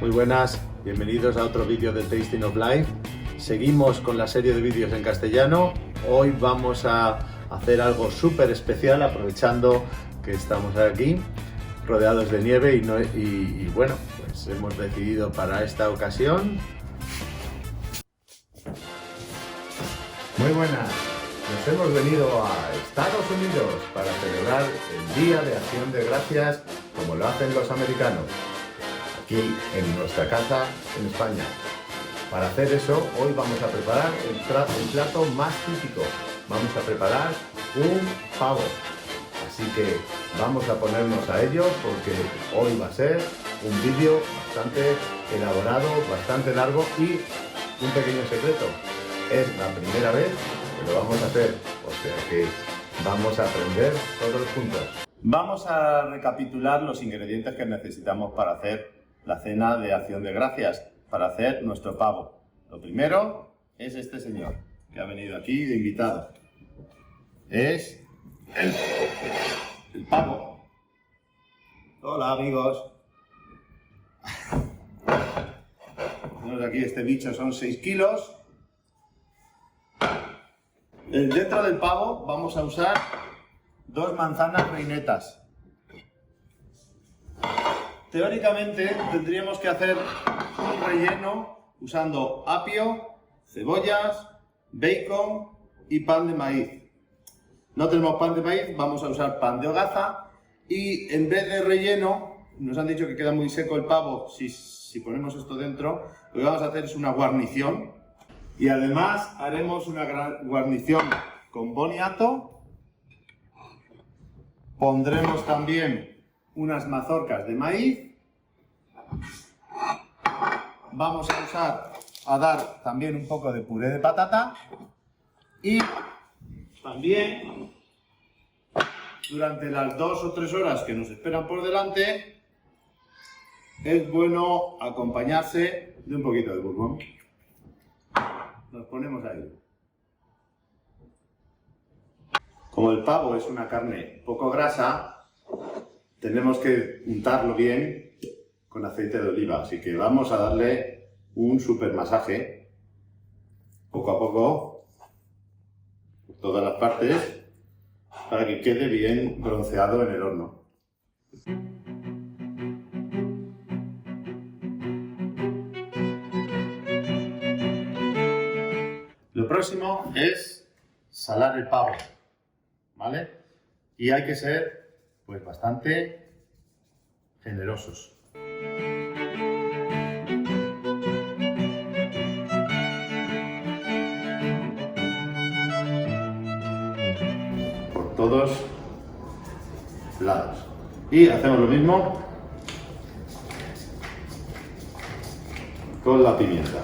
Muy buenas, bienvenidos a otro vídeo de Tasting of Life. Seguimos con la serie de vídeos en castellano. Hoy vamos a hacer algo súper especial, aprovechando que estamos aquí rodeados de nieve y bueno, pues hemos decidido para esta ocasión. Muy buenas, nos hemos venido a Estados Unidos para celebrar el Día de Acción de Gracias como lo hacen los americanos, aquí en nuestra casa en España. Para hacer eso, hoy vamos a preparar el plato más típico. Vamos a preparar un pavo. Así que vamos a ponernos a ello porque hoy va a ser un vídeo bastante elaborado, bastante largo y un pequeño secreto. Es la primera vez que lo vamos a hacer, o sea que vamos a aprender todos juntos. Vamos a recapitular los ingredientes que necesitamos para hacer la cena de Acción de Gracias, para hacer nuestro pavo. Lo primero es este señor que ha venido aquí de invitado. Es el pavo. Hola amigos. Tenemos aquí este bicho, son 6 kilos. Dentro del pavo vamos a usar 2 manzanas reinetas. Teóricamente tendríamos que hacer un relleno usando apio, cebollas, bacon y pan de maíz. No tenemos pan de maíz, vamos a usar pan de hogaza y en vez de relleno, nos han dicho que queda muy seco el pavo si ponemos esto dentro, lo que vamos a hacer es una guarnición y además haremos una guarnición con boniato. Pondremos también unas mazorcas de maíz. Vamos a dar también un poco de puré de patata y también durante las 2 o 3 horas que nos esperan por delante es bueno acompañarse de un poquito de bourbon. Nos ponemos ahí. Como el pavo es una carne poco grasa, tenemos que untarlo bien con aceite de oliva, así que vamos a darle un super masaje poco a poco por todas las partes para que quede bien bronceado en el horno. Lo próximo es salar el pavo, ¿vale? Y hay que ser pues bastante generosos. Por todos lados. Y hacemos lo mismo con la pimienta.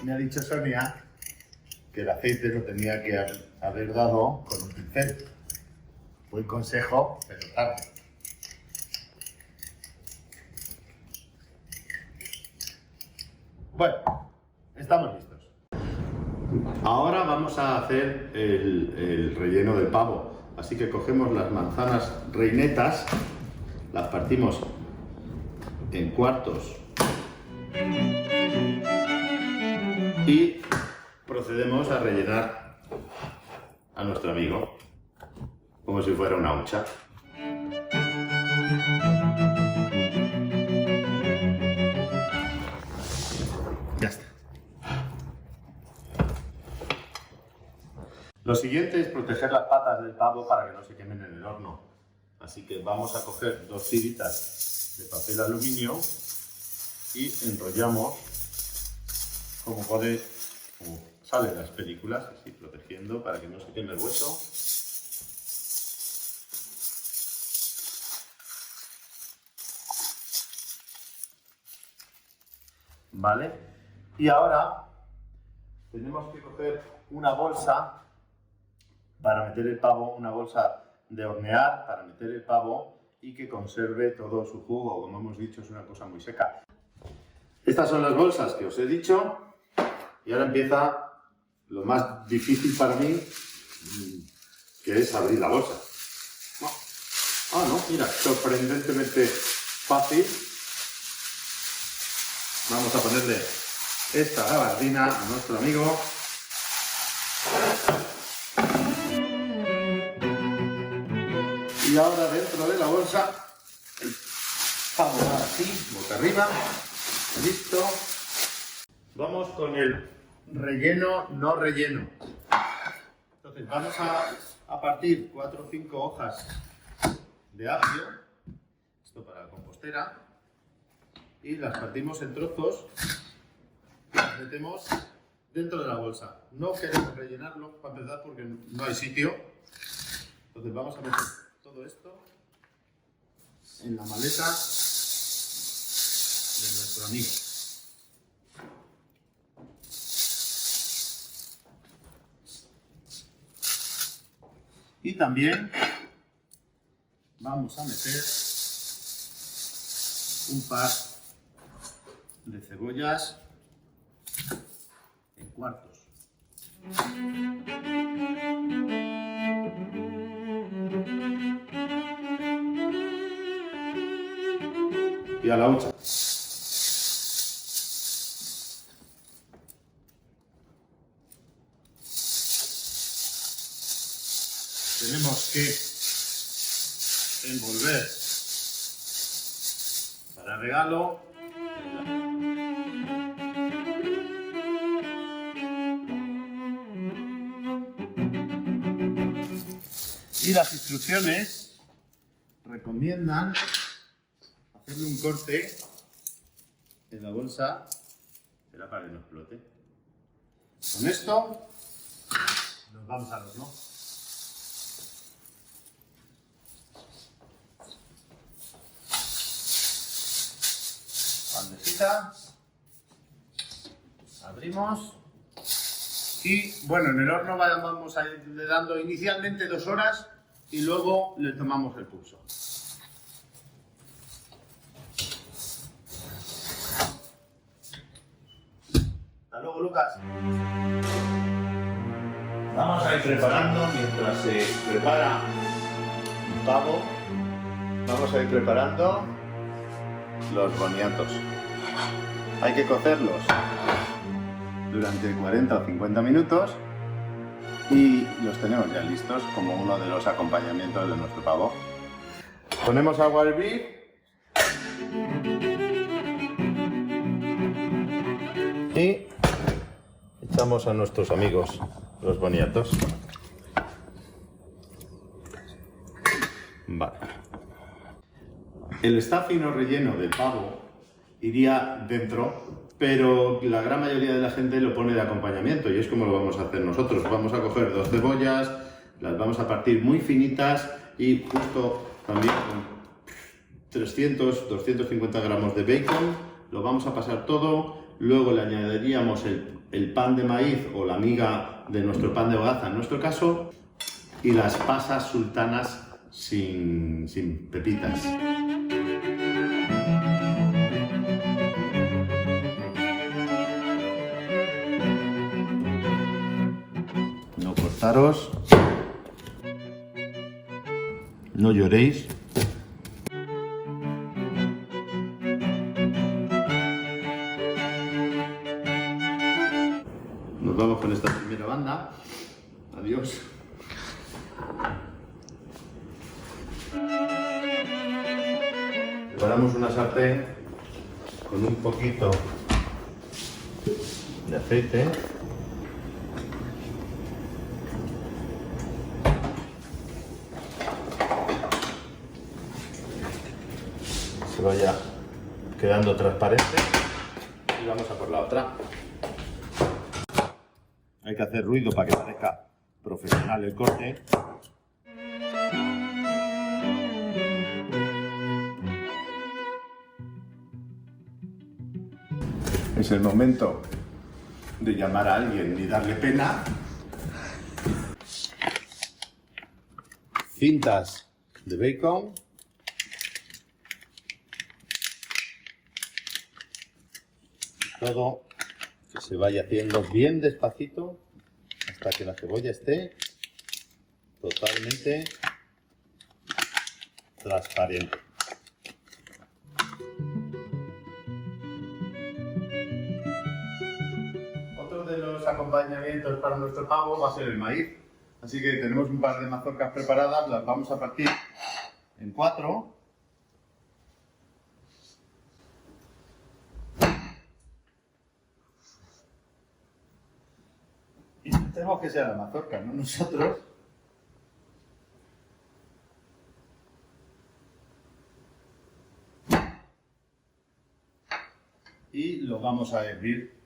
Me ha dicho Sonia que el aceite lo tenía que haber dado con un pincel. Buen consejo, pero tarde. Bueno, estamos listos. Ahora vamos a hacer el relleno del pavo. Así que cogemos las manzanas reinetas, las partimos en cuartos y procedemos a rellenar a nuestro amigo como si fuera una hucha. Ya está. Lo siguiente es proteger las patas del pavo para que no se quemen en el horno. Así que vamos a coger 2 tiritas de papel aluminio y enrollamos como sale en las películas, así protegiendo para que no se queme el hueso. ¿Vale? Y ahora tenemos que coger una bolsa para meter el pavo, una bolsa de hornear para meter el pavo y que conserve todo su jugo. Como hemos dicho, es una cosa muy seca. Estas son las bolsas que os he dicho y ahora empieza lo más difícil para mí, que es abrir la bolsa. No, mira, sorprendentemente fácil. Vamos a ponerle esta gabardina a nuestro amigo. Y ahora dentro de la bolsa, el pavo va así, boca arriba, listo. Vamos con el relleno no relleno. Entonces vamos a partir 4 o 5 hojas de apio, esto para la compostera, y las partimos en trozos y las metemos dentro de la bolsa. No queremos rellenarlo para empezar porque no hay sitio. Entonces vamos a meter todo esto en la maleta de nuestro amigo. Y también vamos a meter un par de cebollas en cuartos. Y a la hucha. Tenemos que envolver para regalo y las instrucciones recomiendan hacerle un corte en la bolsa, será para que no explote. Con esto nos vamos al horno. Bandejita, abrimos y bueno, en el horno vamos a irle dando inicialmente 2 horas y luego le tomamos el pulso. Hasta luego, Lucas. Vamos a ir preparando mientras se prepara el pavo. Vamos a ir preparando los boniatos. Hay que cocerlos durante 40 o 50 minutos y los tenemos ya listos como uno de los acompañamientos de nuestro pavo. Ponemos agua a hervir y echamos a nuestros amigos los boniatos. Vale. El stuffing o relleno del pavo iría dentro, pero la gran mayoría de la gente lo pone de acompañamiento y es como lo vamos a hacer nosotros. Vamos a coger 2 cebollas, las vamos a partir muy finitas y justo también con 300-250 gramos de bacon, lo vamos a pasar todo, luego le añadiríamos el pan de maíz o la miga de nuestro pan de hogaza en nuestro caso y las pasas sultanas sin pepitas. No cortaros, no lloréis. Nos vamos con esta primera banda. Adiós. Preparamos una sartén con un poquito de aceite. Se vaya quedando transparente y vamos a por la otra. Hay que hacer ruido para que parezca profesional el corte. Es el momento de llamar a alguien y darle pena. Cintas de bacon. Todo que se vaya haciendo bien despacito hasta que la cebolla esté totalmente transparente. Otro de los acompañamientos para nuestro pavo va a ser el maíz. Así que tenemos un par de mazorcas preparadas, las vamos a partir en 4. Intentemos que sea la mazorca, no nosotros. Y lo vamos a hervir.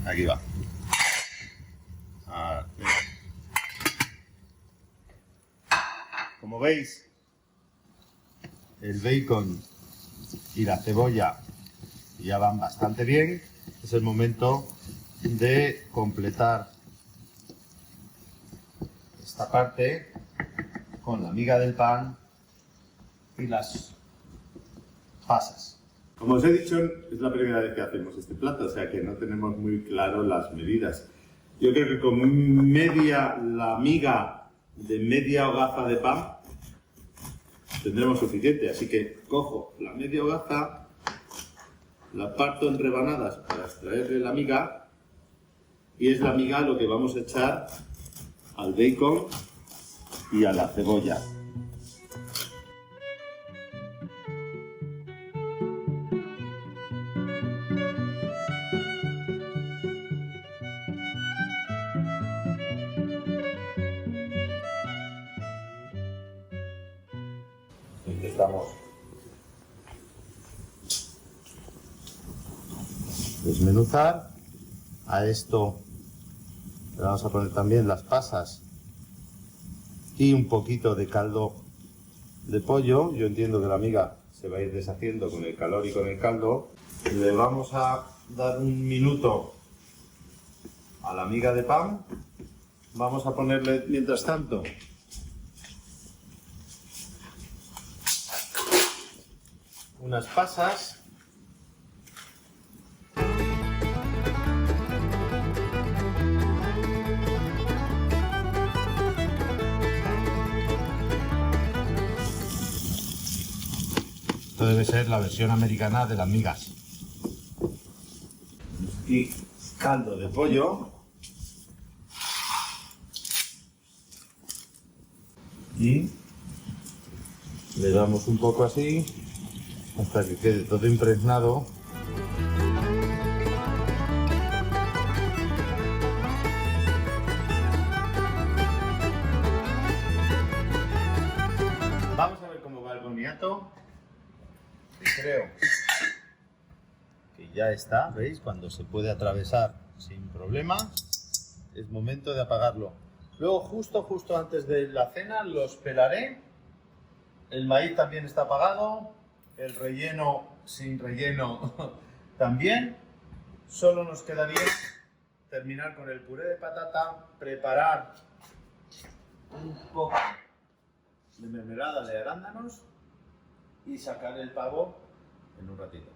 Aquí va. Como veis, el bacon y la cebolla ya van bastante bien. Es el momento de completar esta parte con la miga del pan y las pasas. Como os he dicho, es la primera vez que hacemos este plato, o sea que no tenemos muy claro las medidas. Yo creo que con la miga de media hogaza de pan tendremos suficiente, así que cojo la media hogaza, la parto en rebanadas para extraerle la miga y es la miga lo que vamos a echar al bacon y a la cebolla. Intentamos desmenuzar. A esto le vamos a poner también las pasas y un poquito de caldo de pollo. Yo entiendo que la miga se va a ir deshaciendo con el calor y con el caldo. Le vamos a dar un minuto a la miga de pan. Vamos a ponerle mientras tanto unas pasas. Esto debe ser la versión americana de las migas. Y caldo de pollo. Y le damos un poco así hasta que quede todo impregnado. Vamos a ver cómo va el boniato. Creo que ya está, ¿veis? Cuando se puede atravesar sin problema, es momento de apagarlo. Luego, justo antes de la cena, los pelaré. El maíz también está apagado. El relleno sin relleno también. Solo nos quedaría terminar con el puré de patata, preparar un poco de mermelada de arándanos y sacar el pavo en un ratito.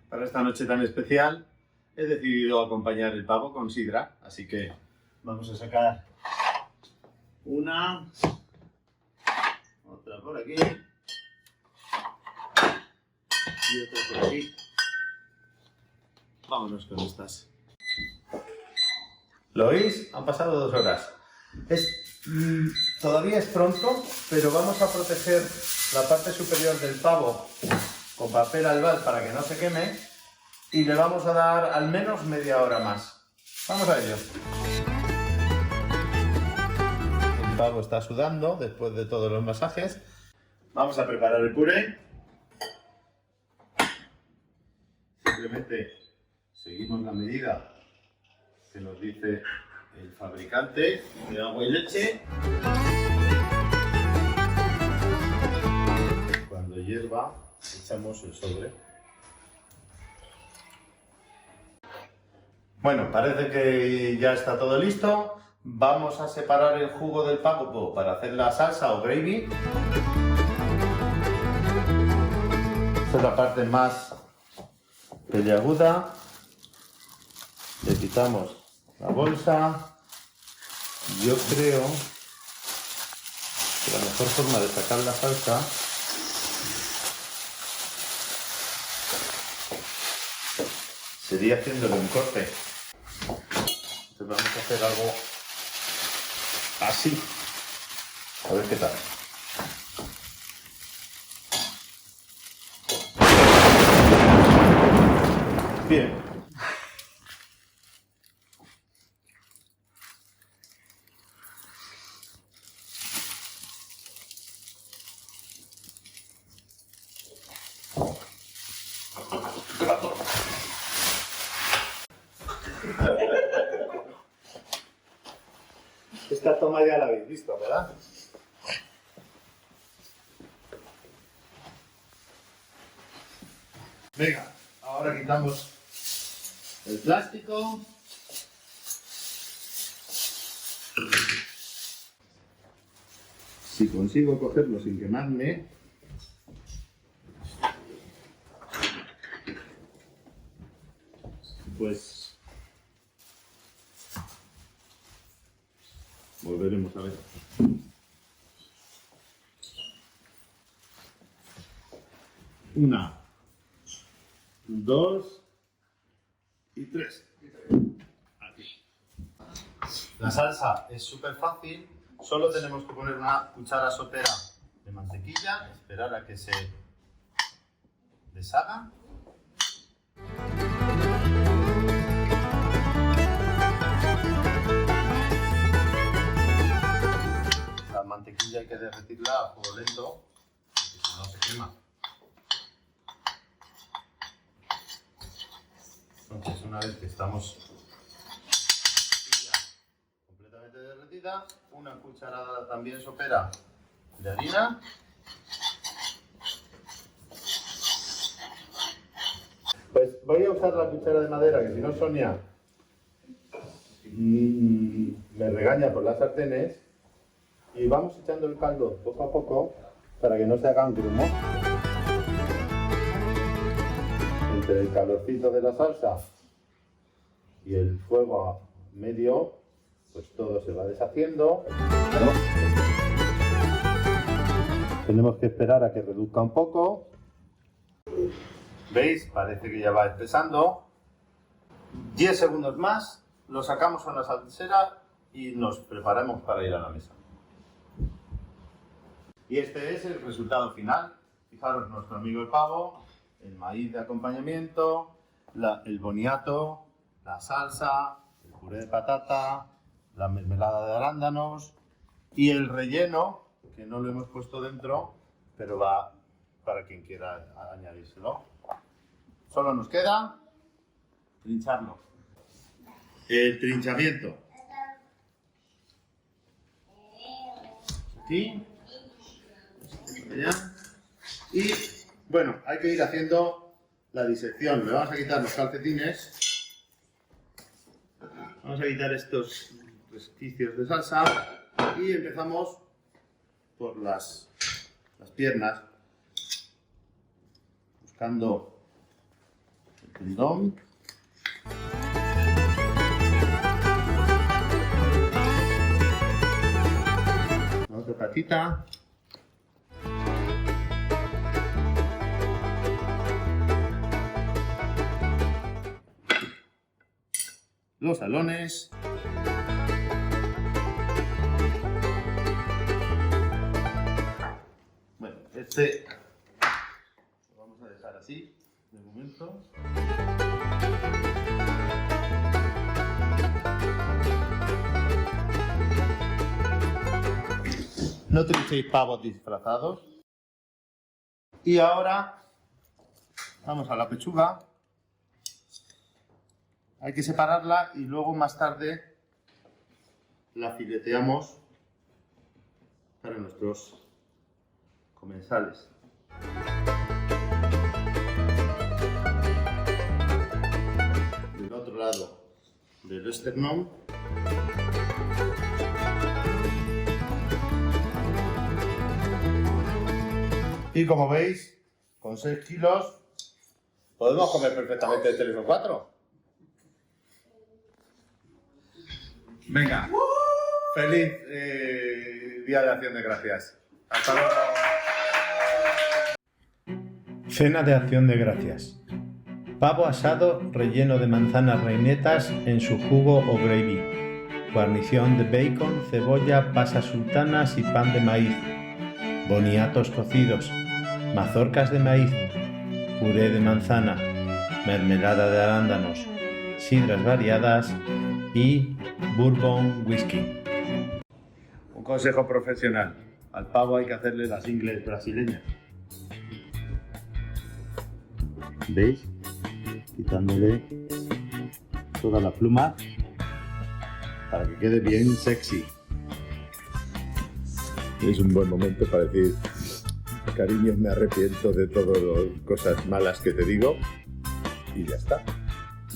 Para esta noche tan especial he decidido acompañar el pavo con sidra, así que vamos a sacar una, otra por aquí y otra por aquí. Vámonos con estas. ¿Lo oís? Han pasado 2 horas. Todavía es pronto, pero vamos a proteger la parte superior del pavo con papel albal para que no se queme y le vamos a dar al menos media hora más. Vamos a ello. El pavo está sudando después de todos los masajes. Vamos a preparar el puré. Simplemente seguimos la medida que nos dice el fabricante de agua y leche. Cuando hierva, echamos el sobre. Bueno, parece que ya está todo listo. Vamos a separar el jugo del pavo para hacer la salsa o gravy. Esta es la parte más peliaguda. Le quitamos la bolsa. Yo creo que la mejor forma de sacar la salsa sería haciéndole un corte. Entonces vamos a hacer algo así. A ver qué tal. Bien. Esta toma ya la habéis visto, ¿verdad? Venga, ahora quitamos el plástico. Si consigo cogerlo sin quemarme, pues volveremos a ver. Una, dos y tres. Aquí. La salsa es súper fácil. Solo tenemos que poner una cuchara sopera de mantequilla, esperar a que se deshaga. La mantequilla hay que derretirla a fuego lento, porque si no se quema. Entonces, una vez que estamos completamente derretida, una cucharada también sopera de harina. Pues voy a usar la cuchara de madera, que si no Sonia me regaña por las sartenes. Y vamos echando el caldo poco a poco para que no se hagan grumos. Entre el calorcito de la salsa y el fuego a medio, pues todo se va deshaciendo. Tenemos que esperar a que reduzca un poco. ¿Veis? Parece que ya va espesando. 10 segundos más, lo sacamos a una salsera y nos preparamos para ir a la mesa. Y este es el resultado final. Fijaros, nuestro amigo el pavo, el maíz de acompañamiento, el boniato, la salsa, el puré de patata, la mermelada de arándanos y el relleno, que no lo hemos puesto dentro, pero va para quien quiera añadírselo. Solo nos queda trincharlo. El trinchamiento. Aquí. Allá. Y bueno, hay que ir haciendo la disección. Le vamos a quitar los calcetines. Vamos a quitar estos resquicios de salsa y empezamos por las piernas, buscando el tendón. La otra patita. Los talones. Bueno, este lo vamos a dejar así de momento. No utilicéis pavos disfrazados. Y ahora vamos a la pechuga. Hay que separarla y luego más tarde la fileteamos para nuestros comensales. Del otro lado del esternón. Y como veis, con 6 kilos podemos comer perfectamente 3 o 4. Venga, feliz Día de Acción de Gracias. Hasta luego. Cena de Acción de Gracias. Pavo asado relleno de manzanas reinetas en su jugo o gravy. Guarnición de bacon, cebolla, pasas sultanas y pan de maíz. Boniatos cocidos. Mazorcas de maíz. Puré de manzana. Mermelada de arándanos. Sidras variadas y bourbon whisky. Un consejo profesional. Al pavo hay que hacerle las ingles brasileñas. ¿Veis? Quitándole toda la pluma para que quede bien sexy. Es un buen momento para decir: cariño, me arrepiento de todas las cosas malas que te digo, y ya está.